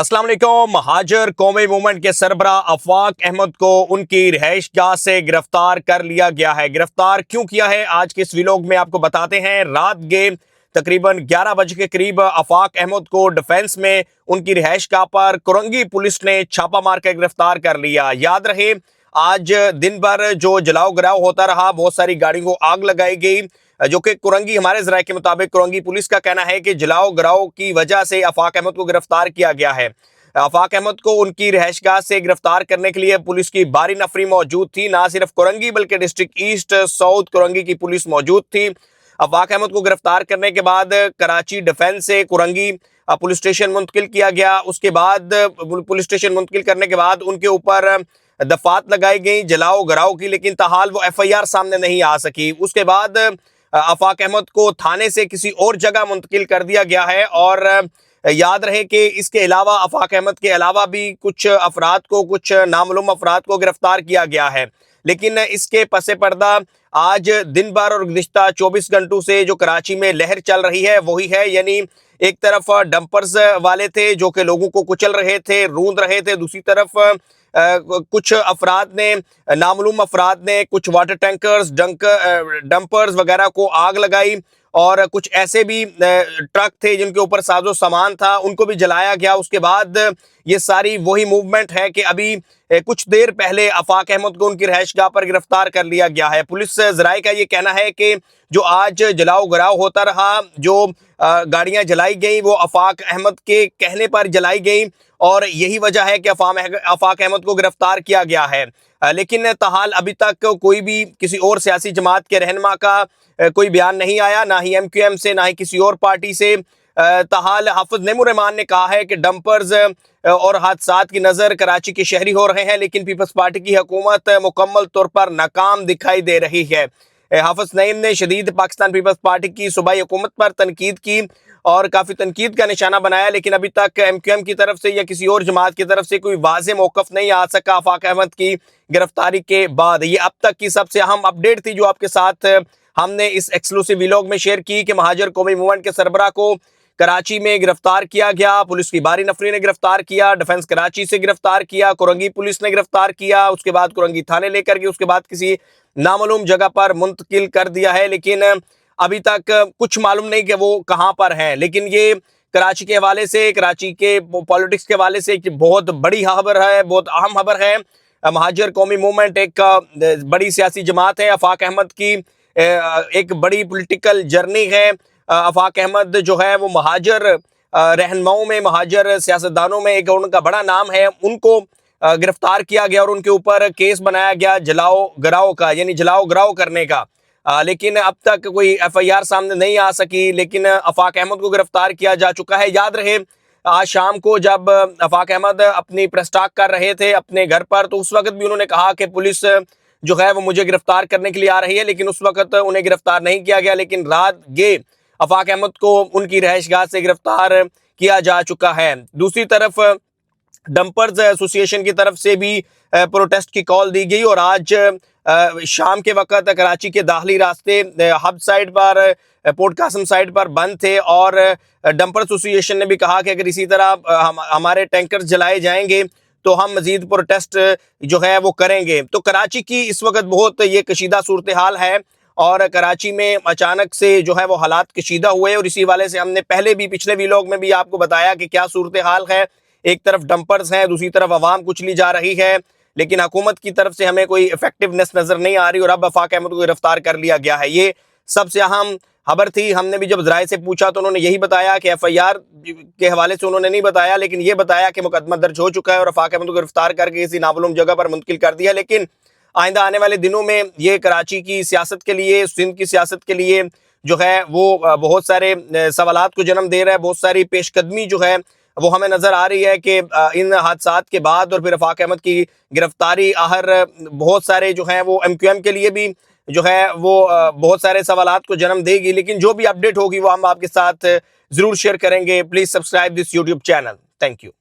अस्सलाम वालेकुम। महाजर कौमी मूवमेंट के सरबराह आफाक अहमद को उनकी रिहाइश गाह से गिरफ्तार कर लिया गया है। गिरफ्तार क्यों किया है आज के इस व्लॉग में आपको बताते हैं। रात के तकरीबन 11 बजे के करीब आफाक अहमद को डिफेंस में उनकी रिहाइश गाह पर कोरंगी पुलिस ने छापा मार कर गिरफ्तार कर लिया। याद रहे, आज दिन भर जो जलाओ गिराव होता रहा, बहुत सारी गाड़ियों को आग लगाई गई, जो कि कोरंगी हमारे जराये के मुताबिक कोरंगी पुलिस का कहना है कि जलाओ गिराव की वजह से आफाक अहमद को गिरफ्तार किया गया है। आफाक अहमद को उनकी रिहाइशगाह से गिरफ्तार करने के लिए पुलिस की भारी नफरी मौजूद थी। ना सिर्फ कोरंगी बल्कि डिस्ट्रिक्ट ईस्ट साउथ कोरंगी की पुलिस मौजूद थी। आफाक अहमद को गिरफ्तार करने के बाद कराची डिफेंस से कोरंगी पुलिस स्टेशन मुंतकिल किया गया। उसके बाद पुलिस स्टेशन मुंतकिल करने के बाद उनके ऊपर दफात लगाई गई जलाओ गिराव की, लेकिन ताहाल वो FIR सामने नहीं आ सकी। उसके बाद आफाक अहमद को थाने से किसी और जगह मुंतकिल कर दिया गया है। और याद रहे कि इसके अलावा आफाक अहमद के अलावा भी कुछ अफराद को, कुछ नामालूम अफराद को गिरफ्तार किया गया है। लेकिन इसके पसे पर्दा आज दिन भर और गुज़िश्ता 24 घंटों से जो कराची में लहर चल रही है वही है। यानी एक तरफ डंपर्स वाले थे जो कि लोगों को कुचल रहे थे, रूंध रहे थे। दूसरी तरफ कुछ अफराद ने, नामालूम अफराद ने कुछ वाटर टैंकर्स, डंपर्स वगैरह को आग लगाई। और कुछ ऐसे भी ट्रक थे जिनके ऊपर साजो सामान था, उनको भी जलाया गया। उसके बाद ये सारी वही मूवमेंट है कि अभी कुछ देर पहले आफाक अहमद को उनकी रिहाइशगाह पर गिरफ्तार कर लिया गया है। पुलिस जराये का ये कहना है कि जो आज जलाओ गिराव होता रहा, जो गाड़ियां जलाई गई वो आफाक अहमद के कहने पर जलाई गई और यही वजह है कि आफाक अहमद को गिरफ्तार किया गया है। लेकिन ताहाल अभी तक कोई भी किसी और सियासी जमात के रहनुमा का कोई बयान नहीं आया, ना ही MQM से, ना ही किसी और पार्टी से। ताहाल हाफिज नईमुर रहमान ने कहा है कि डंपर्स और हादसात की नज़र कराची के शहरी हो रहे हैं, लेकिन पीपल्स पार्टी की हुकूमत मुकम्मल तौर पर नाकाम दिखाई दे रही है। हाफिज नईम ने शदीद पाकिस्तान पीपल्स पार्टी की सूबाई हुकूमत पर तनकीद की और काफ़ी तनकीद का निशाना बनाया, लेकिन अभी तक MQM की तरफ से या किसी और जमात की तरफ से कोई वाज़ेह मौक़िफ़ नहीं आ सका आफाक अहमद की गिरफ्तारी के बाद। ये अब तक की सबसे अहम अपडेट थी जो आपके साथ हमने इस एक्सक्लूसिव व्लॉग में शेयर की कि महाजर कौमी मूवमेंट के सरबराह को कराची में गिरफ्तार किया गया। पुलिस की भारी नफरी ने गिरफ्तार किया, डिफेंस कराची से गिरफ्तार किया, कोरंगी पुलिस ने गिरफ्तार किया, उसके बाद कोरंगी थाने लेकर गए, उसके बाद किसी नामालूम जगह पर मुंतकिल कर दिया है। लेकिन अभी तक कुछ मालूम नहीं कि वो कहाँ पर हैं। लेकिन ये कराची के हवाले से, कराची के पॉलिटिक्स के हवाले से बहुत बड़ी खबर है, बहुत अहम खबर है। महाजर कौमी मूवमेंट एक बड़ी सियासी जमात है। आफाक अहमद की एक बड़ी पॉलिटिकल जर्नी है। आफाक अहमद जो है वो महाजर रहनुमाओं में, महाजर सियासतदानों में एक उनका बड़ा नाम है। उनको गिरफ्तार किया गया और उनके ऊपर केस बनाया गया जलाओ गिराव का, यानी जलाओ गिराव करने का। लेकिन अब तक कोई FIR सामने नहीं आ सकी, लेकिन आफाक अहमद को गिरफ्तार किया जा चुका है। याद रहे, आज शाम को जब आफाक अहमद अपनी प्रेस टॉक कर रहे थे अपने घर पर, तो उस वक्त भी उन्होंने कहा कि पुलिस जो है वो मुझे गिरफ्तार करने के लिए आ रही है, लेकिन उस वक्त उन्हें गिरफ्तार नहीं किया गया। लेकिन रात गे आफाक अहमद को उनकी रिहाइशगाह से गिरफ्तार किया जा चुका है। दूसरी तरफ डंपर्स एसोसिएशन की तरफ से भी प्रोटेस्ट की कॉल दी गई और आज शाम के वक्त कराची के दाखिली रास्ते हब साइड पर, पोर्ट कासिम साइड पर बंद थे। और डंपर एसोसिएशन ने भी कहा कि अगर इसी तरह हमारे टैंकर जलाए जाएंगे तो हम मजीद प्रोटेस्ट जो है वो करेंगे। तो कराची की इस वक्त बहुत ये कशीदा सूरत हाल है और कराची में अचानक से जो है वो हालात कशीदा हुए। और इसी वाले से हमने पहले भी पिछले व्लॉग में भी आपको बताया कि क्या सूरत हाल है। एक तरफ डंपर्स हैं, दूसरी तरफ आवाम कुचली जा रही है, लेकिन हुकूमत की तरफ से हमें कोई इफेक्टिवनेस नजर नहीं आ रही। और अब आफाक अहमद को गिरफ्तार कर लिया गया है। ये सबसे अहम खबर थी। हमने भी जब जराये से पूछा तो उन्होंने यही बताया कि FIR के हवाले से उन्होंने नहीं बताया, लेकिन ये बताया कि मुकदमा दर्ज हो चुका है और आफाक अहमद को गिरफ्तार करके किसी नामालूम जगह पर मुंतकिल कर दिया। लेकिन आइंदा आने वाले दिनों में ये कराची की सियासत के लिए, सिंध की सियासत के लिए जो है वो बहुत सारे सवालात को जन्म दे रहा है। बहुत सारी पेशकदमी जो है वो हमें नज़र आ रही है कि इन हादसात के बाद और फिर आफाक अहमद की गिरफ्तारी आहर बहुत सारे जो हैं वो MQM के लिए भी जो है वो बहुत सारे सवालात को जन्म देगी। लेकिन जो भी अपडेट होगी वो हम आपके साथ ज़रूर शेयर करेंगे। Please subscribe this YouTube channel. Thank you.